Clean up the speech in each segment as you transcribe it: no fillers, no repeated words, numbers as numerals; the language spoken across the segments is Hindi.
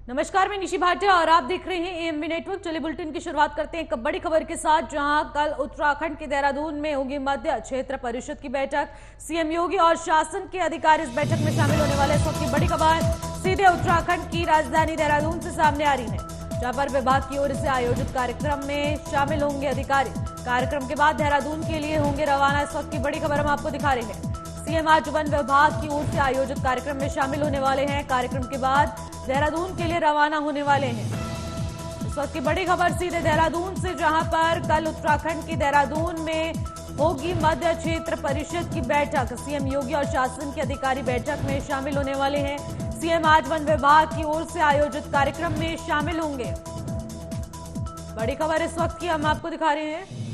नमस्कार, मैं निशी भाटिया और आप देख रहे हैं एएमबी नेटवर्क। चलिए बुलेटिन की शुरुआत करते हैं एक बड़ी खबर के साथ, जहां कल उत्तराखंड के देहरादून में होगी मध्य क्षेत्र परिषद की बैठक। सीएम योगी और शासन के अधिकारी इस बैठक में शामिल होने वाले। इस वक्त की बड़ी खबर सीधे उत्तराखंड की राजधानी देहरादून से सामने आ रही है, जहां पर विभाग की ओर से आयोजित कार्यक्रम में शामिल होंगे अधिकारी। कार्यक्रम के बाद देहरादून के लिए होंगे रवाना। इस वक्त की बड़ी खबर हम आपको दिखा रहे हैं। सीएम आज वन विभाग की ओर से आयोजित कार्यक्रम में शामिल होने वाले हैं। कार्यक्रम के बाद देहरादून के लिए रवाना होने वाले हैं। इस वक्त की बड़ी खबर सीधे देहरादून से, जहां पर कल उत्तराखंड की देहरादून में होगी मध्य क्षेत्र परिषद की बैठक। सीएम योगी और शासन के अधिकारी बैठक में शामिल होने वाले हैं। सीएम आज वन विभाग की ओर से आयोजित कार्यक्रम में शामिल होंगे। बड़ी खबर इस वक्त की हम आपको दिखा रहे हैं।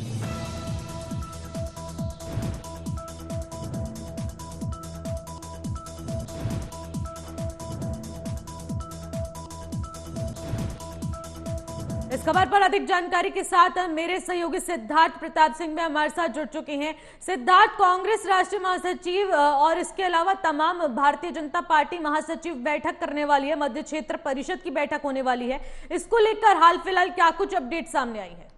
इस खबर पर अधिक जानकारी के साथ मेरे सहयोगी सिद्धार्थ प्रताप सिंह भी हमारे साथ जुड़ चुके हैं। सिद्धार्थ, कांग्रेस राष्ट्रीय महासचिव और इसके अलावा तमाम भारतीय जनता पार्टी महासचिव बैठक करने वाली है, मध्य क्षेत्र परिषद की बैठक होने वाली है। इसको लेकर हाल फिलहाल क्या कुछ अपडेट सामने आई है?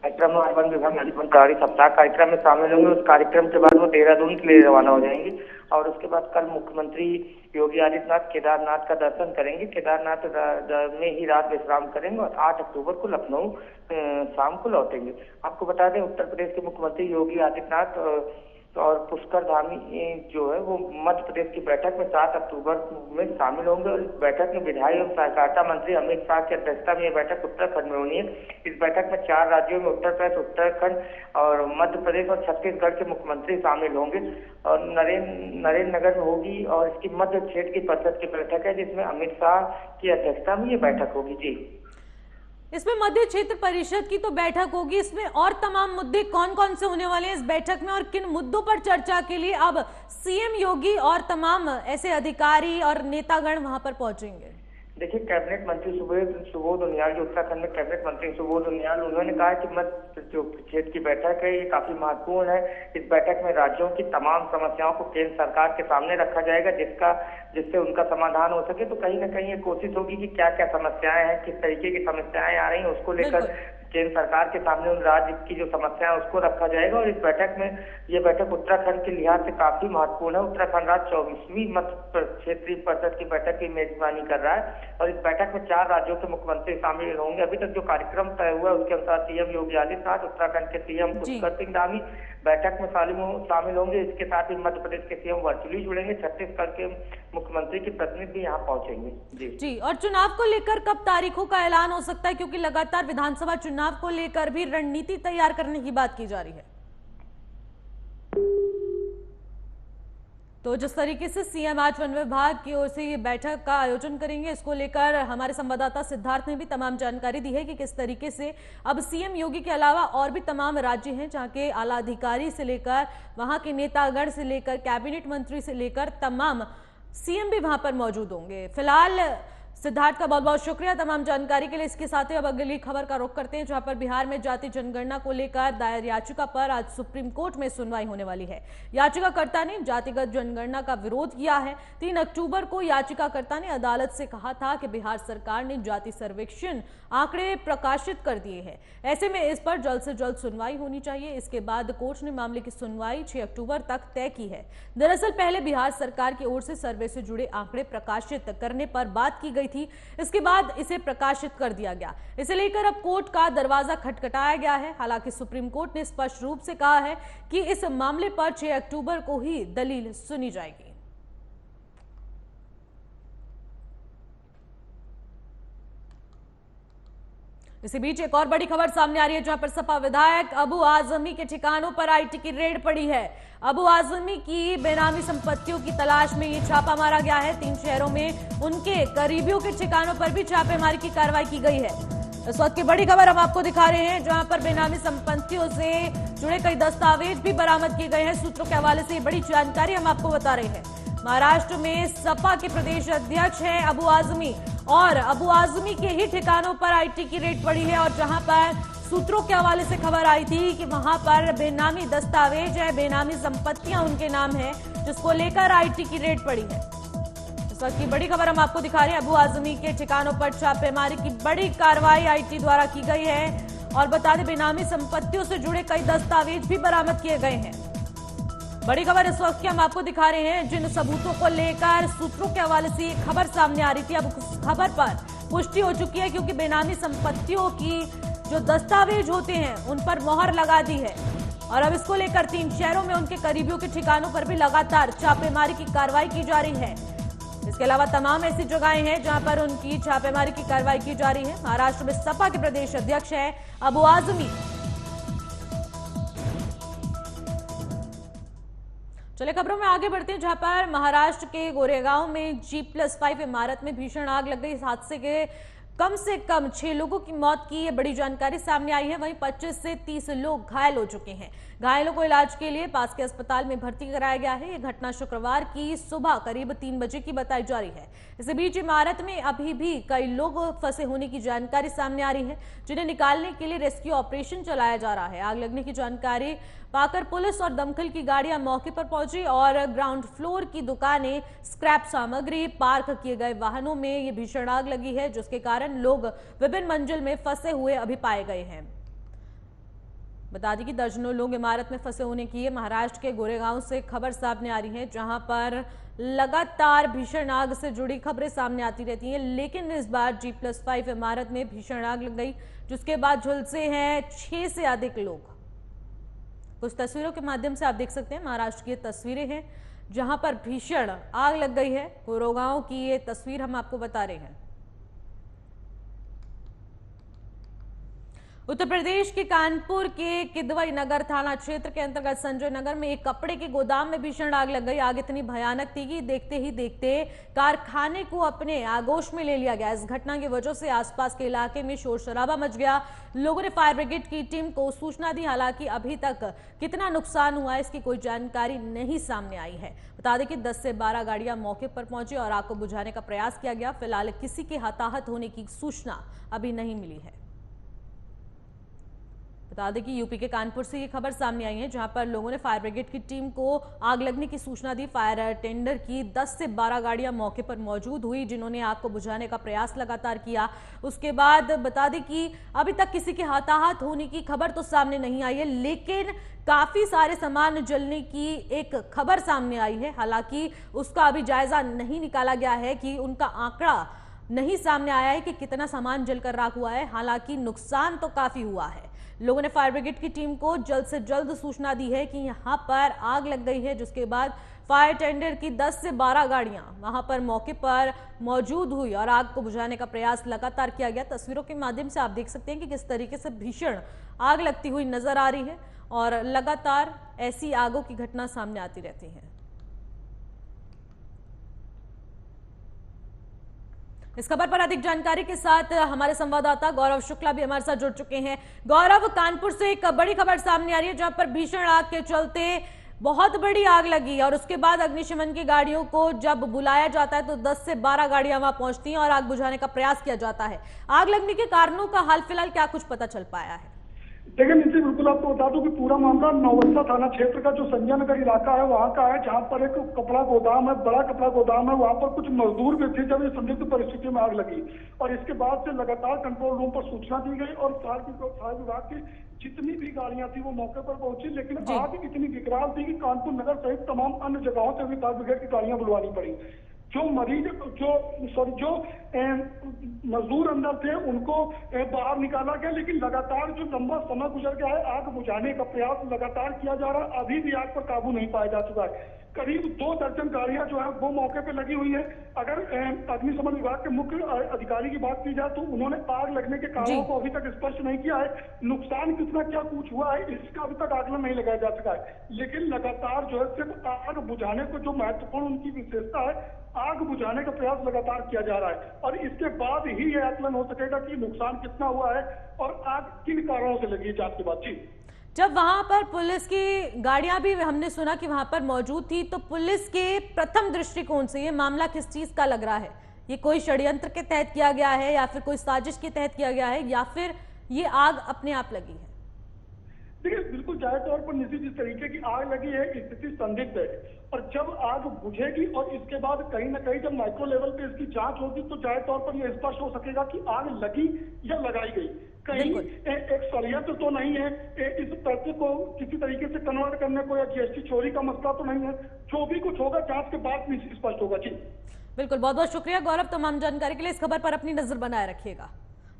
कार्यक्रम में वन विभाग अधिकारी सप्ताह कार्यक्रम में शामिल होंगे। उस कार्यक्रम के बाद वो देहरादून के लिए रवाना हो जाएंगे और उसके बाद कल मुख्यमंत्री योगी आदित्यनाथ केदारनाथ का दर्शन करेंगे। केदारनाथ में ही रात विश्राम करेंगे और 8 अक्टूबर को लखनऊ शाम को लौटेंगे। आपको बता दें, उत्तर प्रदेश के मुख्यमंत्री योगी आदित्यनाथ और पुष्कर धामी जो है वो मध्य प्रदेश की बैठक में 7 अक्टूबर में शामिल होंगे। और इस बैठक में विधायी एवं सहकारिता मंत्री अमित शाह की अध्यक्षता में यह बैठक उत्तराखंड में होनी है। इस बैठक में 4 राज्यों में उत्तर प्रदेश, उत्तराखंड और मध्य प्रदेश और छत्तीसगढ़ के मुख्यमंत्री शामिल होंगे और नरेंद्र नगर में होगी। और इसकी मध्य क्षेत्र की परिषद की बैठक है, जिसमें अमित शाह की अध्यक्षता में ये बैठक होगी। जी, इसमें मध्य क्षेत्र परिषद की तो बैठक होगी, इसमें और तमाम मुद्दे कौन कौन से होने वाले हैं इस बैठक में, और किन मुद्दों पर चर्चा के लिए अब सीएम योगी और तमाम ऐसे अधिकारी और नेतागण वहां पर पहुंचेंगे? देखिए, कैबिनेट मंत्री सुबोध उनियाल, जो उत्तराखंड में कैबिनेट मंत्री सुबोध उनियाल, उन्होंने कहा कि मध्य जो क्षेत्र की बैठक है ये काफी महत्वपूर्ण है। इस बैठक में राज्यों की तमाम समस्याओं को केंद्र सरकार के सामने रखा जाएगा, जिससे उनका समाधान हो सके। तो कहीं ना कहीं ये कोशिश होगी कि क्या क्या समस्याएं हैं, किस तरीके की समस्याएं आ रही हैं, उसको लेकर केंद्र सरकार के सामने उन राज्य की जो समस्या है उसको रखा जाएगा। और इस बैठक में ये बैठक उत्तराखंड के लिहाज से काफी महत्वपूर्ण है। उत्तराखंड राज्य 24वीं मध्य क्षेत्रीय परिषद की बैठक की मेजबानी कर रहा है और इस बैठक में 4 राज्यों के मुख्यमंत्री शामिल होंगे। अभी तक जो कार्यक्रम तय हुआ है उसके अनुसार सीएम योगी आदित्यनाथ, उत्तराखंड के सीएम पुष्कर सिंह धामी बैठक में शामिल होंगे। इसके साथ ही मध्य प्रदेश के सीएम वर्चुअली जुड़ेंगे। छत्तीसगढ़ के मुख्यमंत्री के प्रतिनिधि भी यहाँ पहुंचेंगे। जी, और चुनाव को लेकर कब तारीखों का ऐलान हो सकता है, क्योंकि लगातार विधानसभा चुनाव को लेकर भी रणनीति तैयार करने की बात की जा रही है? तो जिस तरीके से सीएम आज वन विभाग की ओर से ये बैठक का आयोजन करेंगे, इसको लेकर हमारे संवाददाता सिद्धार्थ ने भी तमाम जानकारी दी है कि किस तरीके से अब सीएम योगी के अलावा और भी तमाम राज्य हैं जहां के आला अधिकारी से लेकर वहां के नेतागण से लेकर कैबिनेट मंत्री से लेकर तमाम सीएम भी वहां पर मौजूद होंगे। फिलहाल सिद्धार्थ का बहुत बहुत शुक्रिया तमाम जानकारी के लिए। इसके साथ ही अब अगली खबर का रुख करते हैं, जहां पर बिहार में जाति जनगणना को लेकर दायर याचिका पर आज सुप्रीम कोर्ट में सुनवाई होने वाली है। याचिकाकर्ता ने जातिगत जनगणना का विरोध किया है। 3 अक्टूबर को याचिकाकर्ता ने अदालत से कहा था कि बिहार सरकार ने जाति सर्वेक्षण आंकड़े प्रकाशित कर दिए हैं, ऐसे में इस पर जल्द से जल्द सुनवाई होनी चाहिए। इसके बाद कोर्ट ने मामले की सुनवाई 6 अक्टूबर तक तय की है। दरअसल पहले बिहार सरकार की ओर से सर्वे से जुड़े आंकड़े प्रकाशित करने पर बात की गई थी, इसके बाद इसे प्रकाशित कर दिया गया। इसे लेकर अब कोर्ट का दरवाजा खटखटाया गया है। हालांकि सुप्रीम कोर्ट ने स्पष्ट रूप से कहा है कि इस मामले पर 6 अक्टूबर को ही दलील सुनी जाएगी। इसी बीच एक और बड़ी खबर सामने आ रही है, जहां पर सपा विधायक अबू आजमी के ठिकानों पर आईटी की रेड पड़ी है। अबू आजमी की बेनामी संपत्तियों की तलाश में ये छापा मारा गया है। 3 शहरों में उनके करीबियों के ठिकानों पर भी छापेमारी की कार्रवाई की गई है। इस वक्त की बड़ी खबर हम आपको दिखा रहे हैं, जहां पर बेनामी संपत्तियों से जुड़े कई दस्तावेज भी बरामद किए गए हैं। सूत्रों के हवाले से ये बड़ी जानकारी हम आपको बता रहे हैं। महाराष्ट्र में सपा के प्रदेश अध्यक्ष हैं अबू आजमी और अबू आजमी के ही ठिकानों पर आईटी की रेड पड़ी है और जहां पर सूत्रों के हवाले से खबर आई थी कि वहां पर बेनामी दस्तावेज है, बेनामी संपत्तियां उनके नाम है, जिसको लेकर आईटी की रेड पड़ी है। इस वक्त की बड़ी खबर हम आपको दिखा रहे हैं। अबू आजमी के ठिकानों पर छापेमारी की बड़ी कार्रवाई आईटी द्वारा की गई है और बता दें बेनामी संपत्तियों से जुड़े कई दस्तावेज भी बरामद किए गए हैं। बड़ी खबर इस वक्त की हम आपको दिखा रहे हैं, जिन सबूतों को लेकर सूत्रों के हवाले से खबर सामने आ रही थी, अब उस खबर पर पुष्टि हो चुकी है, क्योंकि बेनामी संपत्तियों की जो दस्तावेज होते हैं उन पर मोहर लगा दी है और अब इसको लेकर 3 शहरों में उनके करीबियों के ठिकानों पर भी लगातार छापेमारी की कार्रवाई की जा रही है। इसके अलावा तमाम ऐसी जगहें हैं जहां पर उनकी छापेमारी की कार्रवाई की जा रही है। महाराष्ट्र में सपा के प्रदेश अध्यक्ष हैं अबू आजमी। चलिए खबरों में आगे बढ़ते हैं, जहां पर महाराष्ट्र के गोरेगांव में G+5 इमारत में भीषण आग लग गई। इस हादसे के कम से कम 6 लोगों की मौत की ये बड़ी जानकारी सामने आई है। वहीं 25 से 30 लोग घायल हो चुके हैं। घायलों को इलाज के लिए पास के अस्पताल में भर्ती कराया गया है। ये घटना शुक्रवार की सुबह करीब 3 बजे की बताई जा रही है। इसी बीच इमारत में अभी भी कई लोग फंसे होने की जानकारी सामने आ रही है, जिन्हें निकालने के लिए रेस्क्यू ऑपरेशन चलाया जा रहा है। आग लगने की जानकारी पाकर पुलिस और दमकल की गाड़ियां मौके पर पहुंची और ग्राउंड फ्लोर की दुकानें, स्क्रैप सामग्री, पार्क किए गए वाहनों में ये भीषण आग लगी है, जिसके कारण लोग विभिन्न मंजिल में फंसे हुए अभी पाए गए हैं। बता दें कि दर्जनों लोग इमारत में फंसे होने की महाराष्ट्र के गोरेगांव से खबर सामने आ रही है, जहां पर लगातार भीषण आग से जुड़ी खबरें सामने आती रहती हैं, लेकिन इस बार G+5 इमारत में भीषण आग लग गई, जिसके बाद झुलसे हैं 6 से अधिक लोग। कुछ तस्वीरों के माध्यम से आप देख सकते हैं, महाराष्ट्र की तस्वीरें हैं जहां पर भीषण आग लग गई है। गोरेगांव की ये तस्वीर हम आपको बता रहे हैं। उत्तर प्रदेश के कानपुर के किदवई नगर थाना क्षेत्र के अंतर्गत संजय नगर में एक कपड़े के गोदाम में भीषण आग लग गई। आग इतनी भयानक थी कि देखते ही देखते कारखाने को अपने आगोश में ले लिया गया। इस घटना की वजह से आसपास के इलाके में शोर शराबा मच गया। लोगों ने फायर ब्रिगेड की टीम को सूचना दी, हालांकि अभी तक कितना नुकसान हुआ है इसकी कोई जानकारी नहीं सामने आई है। बता दें कि 10 से 12 गाड़ियां मौके पर पहुंची और आग को बुझाने का प्रयास किया गया। फिलहाल किसी के हताहत होने की सूचना अभी नहीं मिली है। बता दें कि यूपी के कानपुर से ये खबर सामने आई है, जहां पर लोगों ने फायर ब्रिगेड की टीम को आग लगने की सूचना दी। फायर टेंडर की 10 से 12 गाड़ियां मौके पर मौजूद हुई, जिन्होंने आग को बुझाने का प्रयास लगातार किया। उसके बाद बता दें कि अभी तक किसी के हताहत होने की खबर तो सामने नहीं आई है, लेकिन काफी सारे सामान जलने की एक खबर सामने आई है। हालांकि उसका अभी जायजा नहीं निकाला गया है कि उनका आंकड़ा नहीं सामने आया है कि कितना सामान जलकर राख हुआ है। हालांकि नुकसान तो काफी हुआ है। लोगों ने फायर ब्रिगेड की टीम को जल्द से जल्द सूचना दी है कि यहां पर आग लग गई है, जिसके बाद फायर टेंडर की 10 से 12 गाड़ियां वहां पर मौके पर मौजूद हुई और आग को बुझाने का प्रयास लगातार किया गया। तस्वीरों के माध्यम से आप देख सकते हैं कि किस तरीके से भीषण आग लगती हुई नजर आ रही है और लगातार ऐसी आगों की घटना सामने आती रहती है। इस खबर पर अधिक जानकारी के साथ हमारे संवाददाता गौरव शुक्ला भी हमारे साथ जुड़ चुके हैं। गौरव, कानपुर से एक बड़ी खबर सामने आ रही है, जहां पर भीषण आग के चलते बहुत बड़ी आग लगी और उसके बाद अग्निशमन की गाड़ियों को जब बुलाया जाता है तो 10 से 12 गाड़ियां वहां पहुंचती हैं और आग बुझाने का प्रयास किया जाता है। आग लगने के कारणों का हाल फिलहाल क्या कुछ पता चल पाया है? देखिए निश्चित बिल्कुल आपको बता दूं कि पूरा मामला नौवस्ता थाना क्षेत्र का जो संजय नगर इलाका है वहां का है, जहां पर एक कपड़ा गोदाम है, बड़ा कपड़ा गोदाम है। वहां पर कुछ मजदूर भी थे जब ये संदिग्ध परिस्थिति में आग लगी और इसके बाद से लगातार कंट्रोल रूम पर सूचना दी गई और फायर विभाग की जितनी भी गाड़ियां थी वो मौके पर पहुंची, लेकिन आग इतनी विकराल थी कि कानपुर नगर सहित तमाम अन्य जगहों से भी फायर ब्रिगेड की गाड़ियां बुलवानी पड़ी। जो मजदूर अंदर थे उनको बाहर निकाला गया, लेकिन लगातार जो लंबा समय गुजर गया है आग बुझाने का प्रयास लगातार किया जा रहा है। अभी भी आग पर काबू नहीं पाया जा चुका है। करीब 2 दर्जन गाड़ियां जो है वो मौके पे लगी हुई है। अगर अग्निशमन विभाग के मुख्य अधिकारी की बात की जाए तो उन्होंने आग लगने के कारणों को अभी तक स्पष्ट नहीं किया है। नुकसान कितना क्या कुछ हुआ है इसका अभी तक आकलन नहीं लगाया जा सका है, लेकिन लगातार जो है सिर्फ आग बुझाने को जो महत्वपूर्ण उनकी विशेषता है, आग बुझाने का प्रयास लगातार किया जा रहा है और इसके बाद ही यह आकलन हो सकेगा कि नुकसान कितना हुआ है और आग किन कारणों से लगी। जांच के बाद जब वहां पर पुलिस की गाड़ियां भी हमने सुना कि वहां पर मौजूद थी, तो पुलिस के प्रथम दृष्टिकोण से ये मामला किस चीज का लग रहा है? ये कोई षड्यंत्र के तहत किया गया है या फिर कोई साजिश के तहत किया गया है या फिर ये आग अपने आप लगी है? देखिए, बिल्कुल जाहिर तौर पर निश्चित जिस तरीके की आग लगी है, स्थिति संदिग्ध है, और जब आग बुझेगी और इसके बाद कहीं ना कहीं जब माइक्रो लेवल पे इसकी जांच होगी तो जाहिर तौर पर यह स्पष्ट हो सकेगा कि आग लगी या लगाई गई। कहीं एक षड्यंत्र तो नहीं है, इस पैसे को किसी तरीके से कन्वर्ट करने को या जीएसटी चोरी का मसला तो नहीं है। जो भी कुछ होगा जांच के बाद स्पष्ट होगा। जी बिल्कुल, बहुत बहुत शुक्रिया गौरव तमाम जानकारी के लिए। इस खबर पर अपनी नजर बनाए रखिएगा।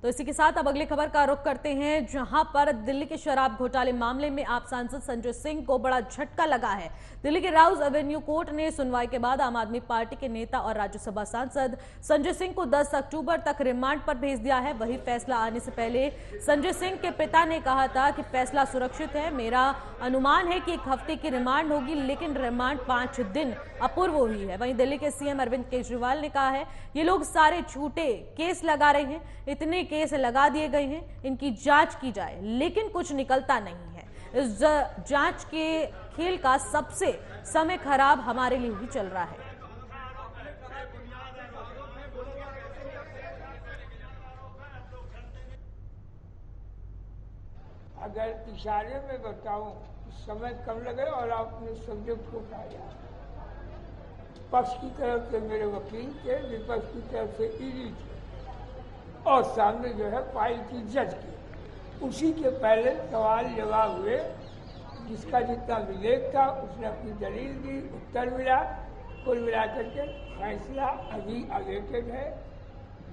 तो इसी के साथ अब अगली खबर का रुख करते हैं, जहां पर दिल्ली के शराब घोटाले मामले में आप सांसद संजय सिंह को बड़ा झटका लगा है। दिल्ली के राउज एवेन्यू कोर्ट ने सुनवाई के बाद आम आदमी पार्टी के नेता और राज्यसभा सांसद संजय सिंह को 10 अक्टूबर तक रिमांड पर भेज दिया है। वही फैसला आने से पहले संजय सिंह के पिता ने कहा था कि फैसला सुरक्षित है, मेरा अनुमान है कि 1 हफ्ते की रिमांड होगी, लेकिन रिमांड 5 दिन अपूर्व हुई है। वहीं दिल्ली के सीएम अरविंद केजरीवाल ने कहा है ये लोग सारे झूठे केस लगा रहे हैं, इतने केस लगा दिए गए हैं, इनकी जांच की जाए, लेकिन कुछ निकलता नहीं है। इस जांच के खेल का सबसे समय खराब हमारे लिए ही चल रहा है। अगर इशारे में बताऊं समय कम लगे और आपने सब्जेक्ट को पाया, पक्ष की तरफ से मेरे वकील थे, विपक्ष की तरफ से ईडी थे और सामने जो है फाइल की जज की, उसी के पहले सवाल जवाब हुए, जिसका जितना विवेक था उसने अपनी दलील दी, उत्तर मिला, कुल मिलाकर के फैसला अभी अवेटेड है।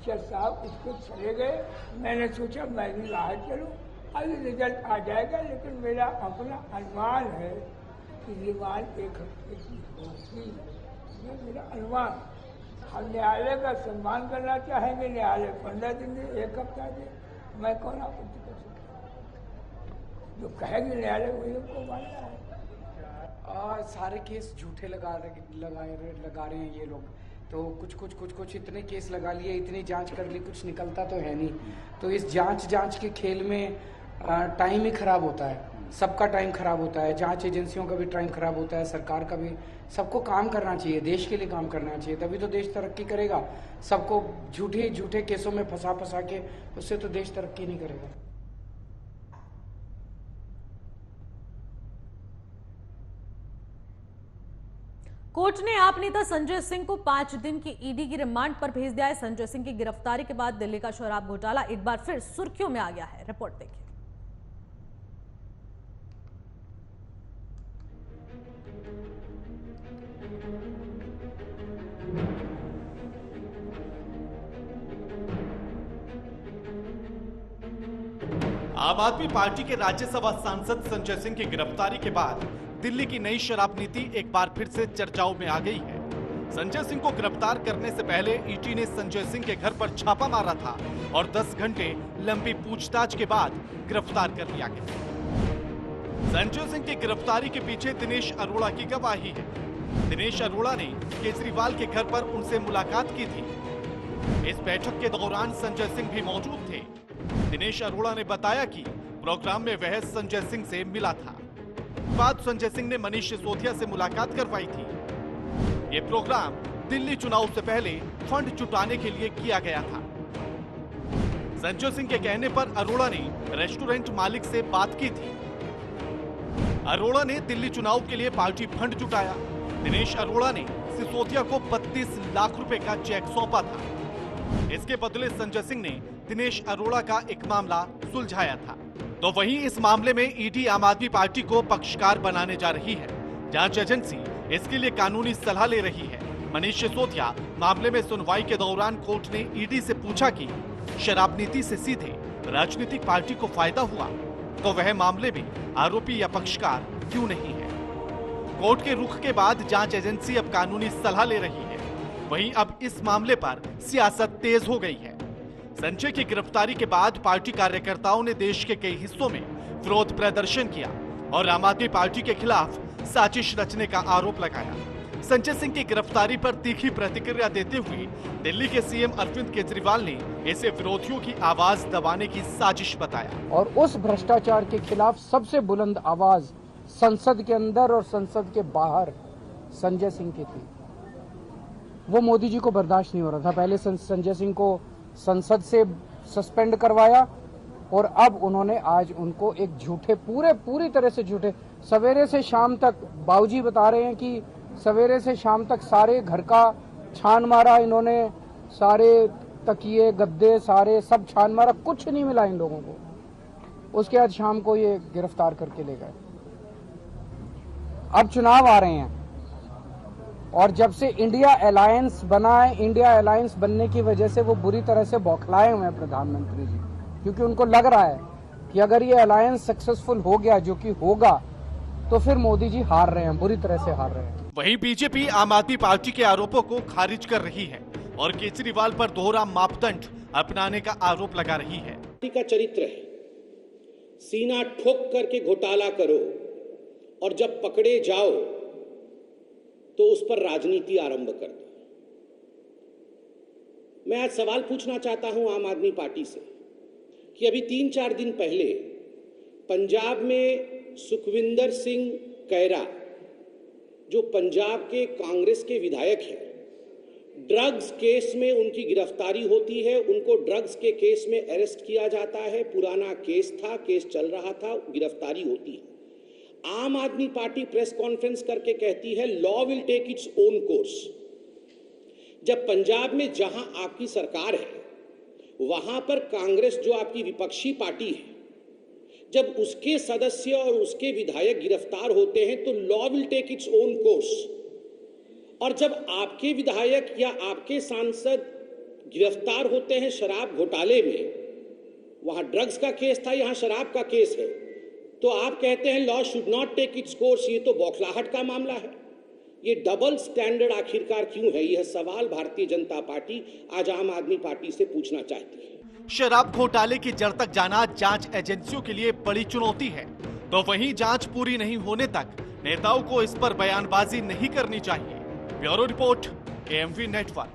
जज साहब उसको चले गए, मैंने सोचा मैं भी बाहर चलूं, अभी रिजल्ट आ जाएगा, लेकिन मेरा अपना अनुमान है कि रिमांड 1 हफ्ते की होगी, ये मेरा अनुमान। हम न्यायालय का सम्मान करना चाहेंगे, न्यायालय 15 दिन दे, 1 हफ्ता दे, मैं कौन आपत्ति कर सकता? जो कहेंगे न्यायालय वही हमको मानना है। सारे केस झूठे लगा रहे हैं ये लोग, तो कुछ इतने केस लगा लिए, इतनी जांच कर ली, कुछ निकलता तो है नहीं। तो इस जांच के खेल में टाइम ही खराब होता है, सबका टाइम खराब होता है, जांच एजेंसियों का भी टाइम खराब होता है, सरकार का भी। सबको काम करना चाहिए, देश के लिए काम करना चाहिए, तभी तो देश तरक्की करेगा। सबको झूठे केसों में फंसा के उससे तो देश तरक्की नहीं करेगा। कोर्ट ने आप नेता संजय सिंह को 5 दिन की ईडी की रिमांड पर भेज दिया है। संजय सिंह की गिरफ्तारी के बाद दिल्ली का शराब घोटाला एक बार फिर सुर्खियों में आ गया है। रिपोर्ट देखिए। आम आदमी पार्टी के राज्यसभा सांसद संजय सिंह की गिरफ्तारी के बाद दिल्ली की नई शराब नीति एक बार फिर से चर्चाओं में आ गई है। संजय सिंह को गिरफ्तार करने से पहले ईडी ने संजय सिंह के घर पर छापा मारा था और 10 घंटे लंबी पूछताछ के बाद गिरफ्तार कर लिया गया। संजय सिंह की गिरफ्तारी के पीछे दिनेश अरोड़ा की गवाही है। दिनेश अरोड़ा ने केजरीवाल के घर पर उनसे मुलाकात की थी। इस बैठक के दौरान संजय सिंह भी मौजूद थे। दिनेश अरोड़ा ने बताया कि प्रोग्राम में वह संजय सिंह से मिला था। बाद संजय सिंह ने मनीष सिसोदिया से मुलाकात करवाई थी। ये प्रोग्राम दिल्ली चुनाव से पहले फंड जुटाने के लिए किया गया था। संजय सिंह के कहने पर अरोड़ा ने रेस्टोरेंट मालिक से बात की थी। अरोड़ा ने दिल्ली चुनाव के लिए पार्टी फंड जुटाया। दिनेश अरोड़ा ने सिसोदिया को 32 लाख रुपए का चेक सौंपा था। इसके बदले संजय सिंह ने दिनेश अरोड़ा का एक मामला सुलझाया था। तो वहीं इस मामले में ईडी आम आदमी पार्टी को पक्षकार बनाने जा रही है। जांच एजेंसी इसके लिए कानूनी सलाह ले रही है। मनीष सिसोदिया मामले में सुनवाई के दौरान कोर्ट ने ईडी से पूछा कि शराब नीति से सीधे राजनीतिक पार्टी को फायदा हुआ तो वह मामले में आरोपी या पक्षकार क्यों नहीं है। कोर्ट के रुख के बाद जांच एजेंसी अब कानूनी सलाह ले रही है। वहीं अब इस मामले पर सियासत तेज हो गई है। संजय की गिरफ्तारी के बाद पार्टी कार्यकर्ताओं ने देश के कई हिस्सों में विरोध प्रदर्शन किया और आम आदमी पार्टी के खिलाफ साजिश रचने का आरोप लगाया। संजय सिंह की गिरफ्तारी पर तीखी प्रतिक्रिया देते हुए दिल्ली के सीएम अरविंद केजरीवाल ने इसे विरोधियों की आवाज दबाने की साजिश बताया। और उस भ्रष्टाचार के खिलाफ सबसे बुलंद आवाज संसद के अंदर और संसद के बाहर संजय सिंह की थी। वो मोदी जी को बर्दाश्त नहीं हो रहा था। पहले संजय सिंह को संसद से सस्पेंड करवाया, और अब उन्होंने आज उनको एक झूठे पूरी तरह से झूठे, सवेरे से शाम तक बाबूजी बता रहे हैं कि सवेरे से शाम तक सारे घर का छान मारा इन्होंने, सारे तकिए गद्दे सारे सब छान मारा, कुछ नहीं मिला इन लोगों को। उसके बाद शाम को ये गिरफ्तार करके ले गए। अब चुनाव आ रहे हैं और जब से इंडिया अलायंस बना है, इंडिया अलायंस बनने की वजह से वो बुरी तरह से बौखलाए हुए हैं प्रधानमंत्री जी, क्योंकि उनको लग रहा है कि अगर ये अलायंस सक्सेसफुल हो गया, जो कि होगा, तो फिर मोदी जी हार रहे हैं, बुरी तरह से हार रहे हैं। वहीं बीजेपी आम आदमी पार्टी के आरोपों को खारिज कर रही है और केजरीवाल पर दोहरा मापदंड अपनाने का आरोप लगा रही है। पार्टी का चरित्र है, सीना ठोक करके घोटाला करो और जब पकड़े जाओ तो उस पर राजनीति आरंभ कर दो। मैं आज सवाल पूछना चाहता हूं आम आदमी पार्टी से कि अभी 3-4 दिन पहले पंजाब में सुखविंदर सिंह कैरा, जो पंजाब के कांग्रेस के विधायक हैं, ड्रग्स केस में उनकी गिरफ्तारी होती है, उनको ड्रग्स के केस में अरेस्ट किया जाता है। पुराना केस था, केस चल रहा था, गिरफ्तारी होती है। आम आदमी पार्टी प्रेस कॉन्फ्रेंस करके कहती है law will take its own course. जब पंजाब में जहां आपकी सरकार है वहां पर कांग्रेस जो आपकी विपक्षी पार्टी है, जब उसके सदस्य और उसके विधायक गिरफ्तार होते हैं तो law will take its own course. और जब आपके विधायक या आपके सांसद गिरफ्तार होते हैं शराब घोटाले में, वहां ड्रग्स का केस था, यहां शराब का केस है, तो आप कहते हैं law should not take its course. ये तो बौखलाहट का मामला है। ये डबल स्टैंडर्ड आखिरकार क्यों है? यह सवाल भारतीय जनता पार्टी आज आम आदमी पार्टी से पूछना चाहती है। शराब घोटाले की जड़ तक जाना जांच एजेंसियों के लिए बड़ी चुनौती है, तो वहीं जांच पूरी नहीं होने तक नेताओं को इस पर बयानबाजी नहीं करनी चाहिए। Bureau report, AMV network.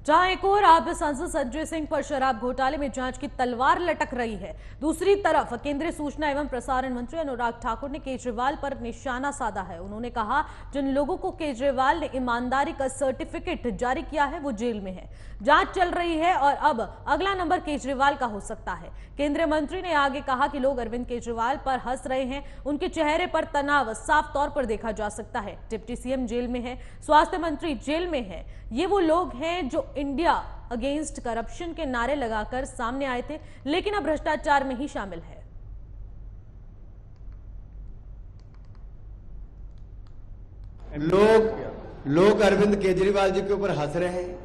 जहां एक और आप सांसद संजय सिंह पर शराब घोटाले में जांच की तलवार लटक रही है, दूसरी तरफ केंद्रीय सूचना एवं प्रसारण मंत्री अनुराग ठाकुर ने केजरीवाल पर निशाना साधा है। उन्होंने कहा जिन लोगों को केजरीवाल ने ईमानदारी का सर्टिफिकेट जारी किया है वो जेल में है। जांच चल रही है और अब अगला नंबर केजरीवाल का हो सकता है। केंद्रीय मंत्री ने आगे कहा कि लोग अरविंद केजरीवाल पर हंस रहे हैं, उनके चेहरे पर तनाव साफ तौर पर देखा जा सकता है। डिप्टी सीएम जेल में है, स्वास्थ्य मंत्री जेल में है। ये वो लोग हैं जो इंडिया अगेंस्ट करप्शन के नारे लगाकर सामने आए थे, लेकिन अब भ्रष्टाचार में ही शामिल है। लोग अरविंद केजरीवाल जी के ऊपर हंस रहे हैं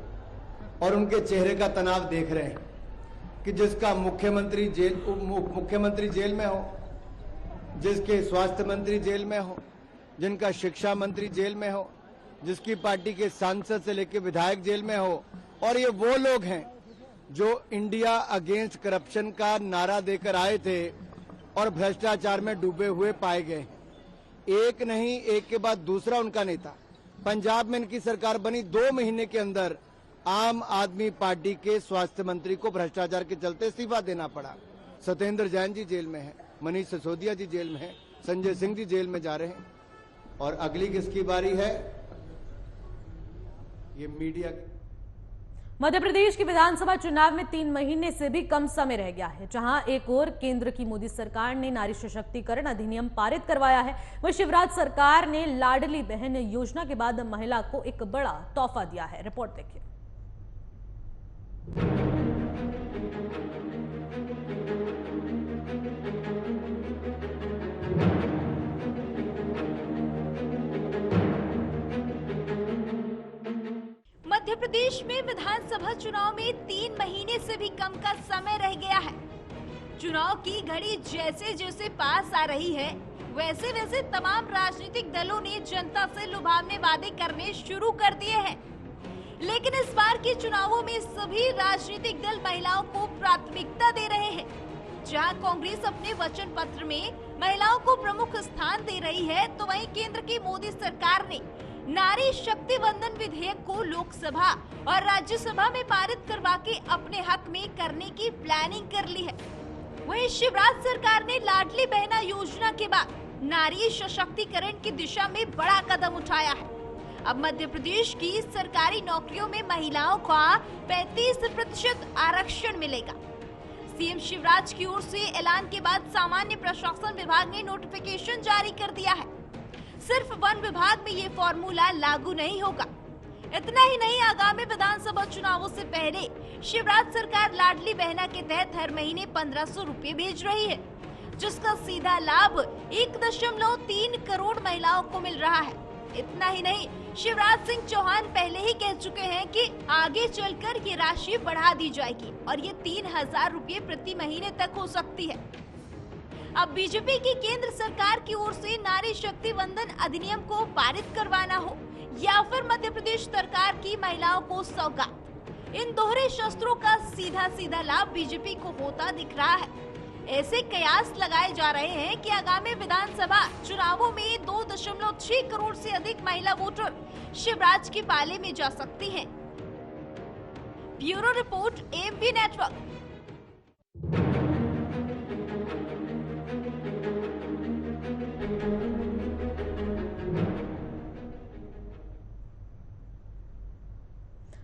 और उनके चेहरे का तनाव देख रहे हैं कि जिसका मुख्यमंत्री जेल में हो, जिसके स्वास्थ्य मंत्री जेल में हो, जिनका शिक्षा मंत्री जेल में हो, जिसकी पार्टी के सांसद से लेकर विधायक जेल में हो, और ये वो लोग हैं जो इंडिया अगेंस्ट करप्शन का नारा देकर आए थे और भ्रष्टाचार में डूबे हुए पाए गए। एक नहीं, एक के बाद दूसरा उनका नेता। पंजाब में इनकी सरकार बनी 2 महीने के अंदर आम आदमी पार्टी के स्वास्थ्य मंत्री को भ्रष्टाचार के चलते इस्तीफा देना पड़ा। सत्येंद्र जैन जी जेल में है, मनीष सिसोदिया जी जेल में है, संजय सिंह जी जेल में जा रहे हैं। और अगली किसकी बारी है? ये मीडिया। मध्य प्रदेश की विधानसभा चुनाव में 3 महीने से भी कम समय रह गया है। जहां एक और केंद्र की मोदी सरकार ने नारी सशक्तिकरण अधिनियम पारित करवाया है, वहीं शिवराज सरकार ने लाडली बहन योजना के बाद महिला को एक बड़ा तोहफा दिया है। रिपोर्ट देखिए। मध्य प्रदेश में विधानसभा चुनाव में 3 महीने से भी कम का समय रह गया है। चुनाव की घड़ी जैसे जैसे पास आ रही है, वैसे वैसे तमाम राजनीतिक दलों ने जनता से लुभावने वादे करने शुरू कर दिए हैं। लेकिन इस बार के चुनावों में सभी राजनीतिक दल महिलाओं को प्राथमिकता दे रहे हैं। जहां कांग्रेस अपने वचन पत्र में महिलाओं को प्रमुख स्थान दे रही है, तो वहीं केंद्र की मोदी सरकार ने नारी शक्ति वंदन विधेयक को लोकसभा और राज्यसभा में पारित करवा के अपने हक में करने की प्लानिंग कर ली है। वहीं शिवराज सरकार ने लाडली बहना योजना के बाद नारी सशक्तिकरण की दिशा में बड़ा कदम उठाया है। अब मध्य प्रदेश की सरकारी नौकरियों में महिलाओं का 35% आरक्षण मिलेगा। सीएम शिवराज की ओर से ऐलान के बाद सामान्य प्रशासन विभाग ने नोटिफिकेशन जारी कर दिया है। सिर्फ वन विभाग में ये फॉर्मूला लागू नहीं होगा। इतना ही नहीं, आगामी विधानसभा चुनावों से पहले शिवराज सरकार लाडली बहना के तहत हर महीने 1500 रुपए भेज रही है, जिसका सीधा लाभ 1.3 करोड़ महिलाओं को मिल रहा है। इतना ही नहीं, शिवराज सिंह चौहान पहले ही कह चुके हैं कि आगे चलकर ये राशि बढ़ा दी जाएगी और ये 3000 रुपए प्रति महीने तक हो सकती है। अब बीजेपी की केंद्र सरकार की ओर से नारी शक्ति वंदन अधिनियम को पारित करवाना हो या फिर मध्य प्रदेश सरकार की महिलाओं को सौगात, इन दोहरे शस्त्रों का सीधा सीधा लाभ बीजेपी को होता दिख रहा है। ऐसे कयास लगाए जा रहे हैं कि आगामी विधानसभा चुनावों में 2.6 करोड़ से अधिक महिला वोटर शिवराज के पाले में जा सकती हैं। Bureau report, AMP network.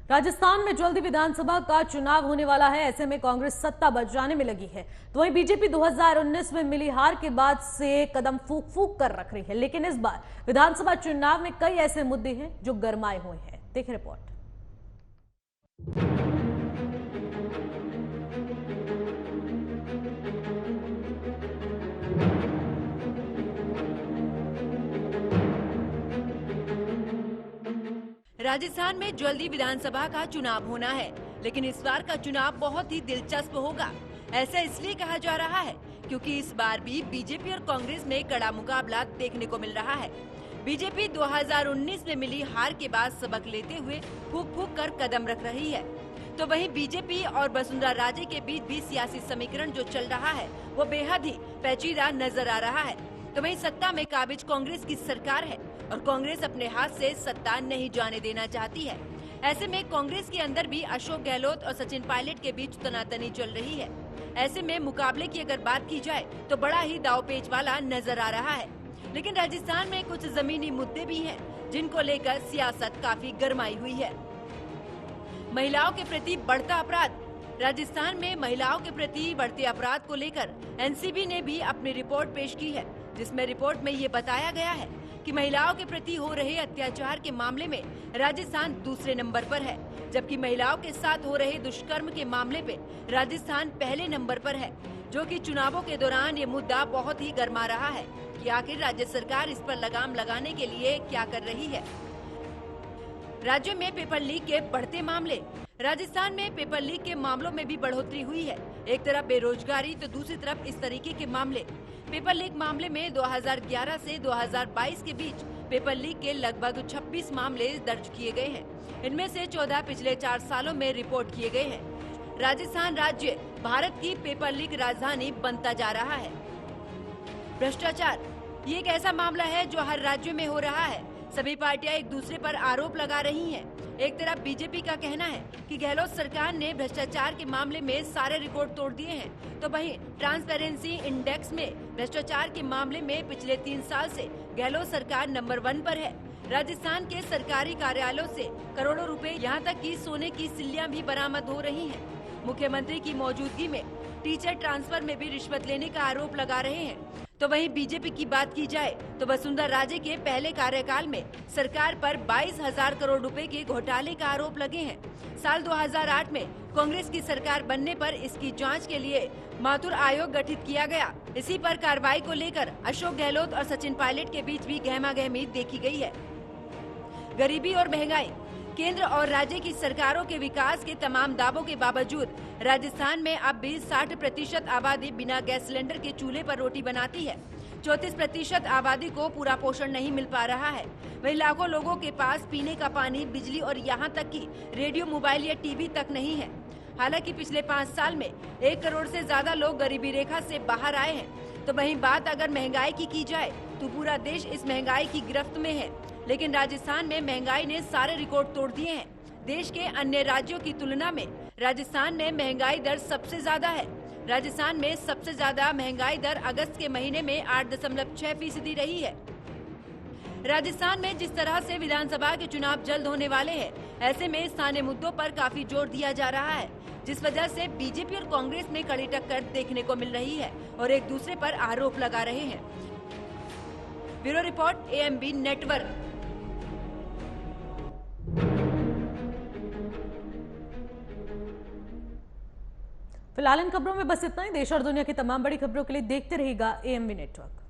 Rajasthan में जल्दी विधानसभा का चुनाव होने वाला है। ऐसे में कांग्रेस सत्ता बचाने में लगी है, तो वहीं बीजेपी 2019 में मिली हार के बाद से कदम फूंक फूंक कर रख रही है। लेकिन इस बार विधानसभा चुनाव में कई ऐसे मुद्दे हैं जो गरमाए हुए हैं। देखिए रिपोर्ट। राजस्थान में जल्दी विधानसभा का चुनाव होना है, लेकिन इस बार का चुनाव बहुत ही दिलचस्प होगा। ऐसा इसलिए कहा जा रहा है क्योंकि इस बार भी बीजेपी और कांग्रेस में कड़ा मुकाबला देखने को मिल रहा है। बीजेपी 2019 में मिली हार के बाद सबक लेते हुए फूंक फूंक कर कदम रख रही है, तो वहीं बीजेपी और वसुंधरा राजे के बीच भी सियासी समीकरण जो चल रहा है वो बेहद ही पेचीदा नजर आ रहा है। तो वहीं सत्ता में काबिज कांग्रेस की सरकार है और कांग्रेस अपने हाथ से सत्ता नहीं जाने देना चाहती है। ऐसे में कांग्रेस के अंदर भी अशोक गहलोत और सचिन पायलट के बीच तनातनी चल रही है। ऐसे में मुकाबले की अगर बात की जाए तो बड़ा ही दांवपेच वाला नजर आ रहा है। लेकिन राजस्थान में कुछ जमीनी मुद्दे भी हैं जिनको लेकर सियासत काफी गरमाई हुई है। महिलाओं के प्रति बढ़ता अपराध। राजस्थान में महिलाओं के प्रति बढ़ते अपराध को लेकर एनसीबी ने भी अपनी रिपोर्ट पेश की है, जिसमें रिपोर्ट में ये बताया गया है कि महिलाओं के प्रति हो रहे अत्याचार के मामले में राजस्थान दूसरे नंबर पर है, जबकि महिलाओं के साथ हो रहे दुष्कर्म के मामले पे राजस्थान पहले नंबर पर है। जो कि चुनावों के दौरान ये मुद्दा बहुत ही गरमा रहा है कि आखिर राज्य सरकार इस पर लगाम लगाने के लिए क्या कर रही है। राज्य में पेपर लीक के बढ़ते मामले। राजस्थान में पेपर लीक के मामलों में भी बढ़ोतरी हुई है। एक तरफ बेरोजगारी तो दूसरी तरफ इस तरीके के मामले। पेपर लीक मामले में 2011 से 2022 के बीच पेपर लीक के लगभग 26 मामले दर्ज किए गए हैं। इनमें से 14 पिछले 4 सालों में रिपोर्ट किए गए हैं। राजस्थान राज्य भारत की पेपर लीक राजधानी बनता जा रहा है। भ्रष्टाचार, ये एक ऐसा मामला है जो हर राज्य में हो रहा है। सभी पार्टियां एक दूसरे पर आरोप लगा रही हैं। एक तरफ बीजेपी का कहना है कि गहलोत सरकार ने भ्रष्टाचार के मामले में सारे रिकॉर्ड तोड़ दिए हैं, तो वहीं ट्रांसपेरेंसी इंडेक्स में भ्रष्टाचार के मामले में पिछले 3 साल से गहलोत सरकार नंबर 1 पर है। राजस्थान के सरकारी कार्यालयों से करोड़ों रुपए, यहाँ तक कि सोने की सिल्लियां भी बरामद हो रही हैं। मुख्यमंत्री की मौजूदगी में टीचर ट्रांसफर में भी रिश्वत लेने का आरोप लगा रहे हैं। तो वहीं बीजेपी की बात की जाए तो वसुंधरा राजे के पहले कार्यकाल में सरकार पर 22,000 करोड़ रुपए के घोटाले का आरोप लगे हैं। साल 2008 में कांग्रेस की सरकार बनने पर इसकी जांच के लिए माथुर आयोग गठित किया गया। इसी पर कार्रवाई को लेकर अशोक गहलोत और सचिन पायलट के बीच भी गहमागहमी देखी गई है। गरीबी और महंगाई। केंद्र और राज्य की सरकारों के विकास के तमाम दावों के बावजूद राजस्थान में अब भी 60% आबादी बिना गैस सिलेंडर के चूल्हे पर रोटी बनाती है। 34% आबादी को पूरा पोषण नहीं मिल पा रहा है। वहीं लाखों लोगों के पास पीने का पानी, बिजली और यहाँ तक कि रेडियो, मोबाइल या टीवी तक नहीं है। हालांकि पिछले 5 साल में 1 करोड़ से ज्यादा लोग गरीबी रेखा से बाहर आए हैं। तो वहीं बात अगर महंगाई की जाए तो पूरा देश इस महंगाई की गिरफ्त में है। लेकिन राजस्थान में महंगाई ने सारे रिकॉर्ड तोड़ दिए हैं। देश के अन्य राज्यों की तुलना में राजस्थान में महंगाई दर सबसे ज्यादा है। राजस्थान में सबसे ज्यादा महंगाई दर अगस्त के महीने में 8.6% रही है। राजस्थान में जिस तरह से विधानसभा के चुनाव जल्द होने वाले हैं, ऐसे में स्थानीय मुद्दों पर काफी जोर दिया जा रहा है, जिस वजह से बीजेपी और कांग्रेस में कड़ी टक्कर देखने को मिल रही है और एक दूसरे पर आरोप लगा रहे हैं। Bureau report, AMB network. फिलहाल इन खबरों में बस इतना ही। देश और दुनिया की तमाम बड़ी खबरों के लिए देखते रहिएगा AMB नेटवर्क।